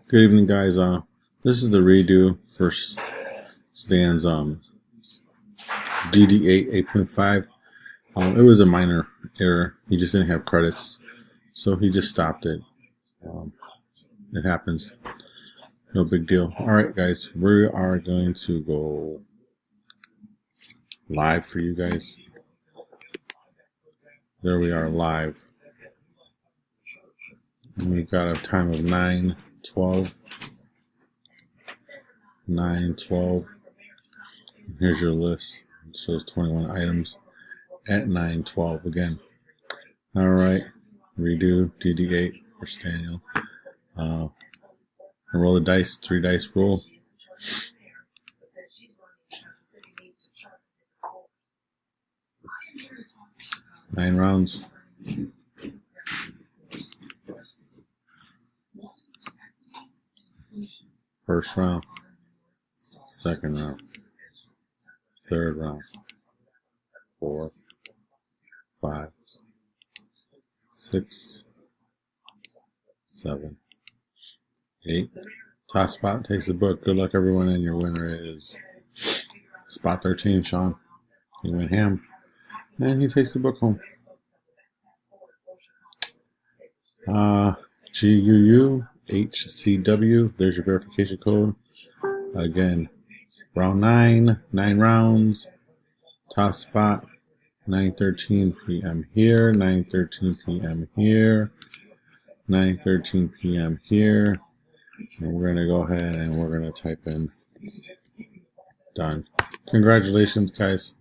Good evening, guys. This is the redo for Stan's DD8 8.5. It was a minor error. He just didn't have credits, so he just stopped it. It happens. No big deal. All right, guys. We are going to go live for you guys. There we are, live. And we've got a time of 9:12. 9:12. Here's your list. It shows 21 items at 9:12 again. All right, redo DD8 for Staniel. Roll the dice, 3 dice roll. Nine rounds. First round, second round, third round, 4, 5, 6, 7, 8. Top spot takes the book. Good luck, everyone, and your winner is spot 13, Sean. He went ham, and he takes the book home. GUUHCW. There's your verification code. Again, round 9, 9 rounds. Top spot, 9:13 p.m. here, 9:13 p.m. here, 9:13 p.m. here. And we're going to go ahead and we're going to type in done. Congratulations, guys.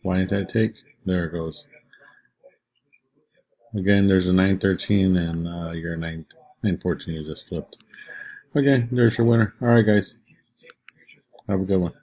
Why didn't that take? There it goes. Again, there's a 9:13 and your 9:14 you just flipped. Okay, there's your winner. All right, guys. Have a good one.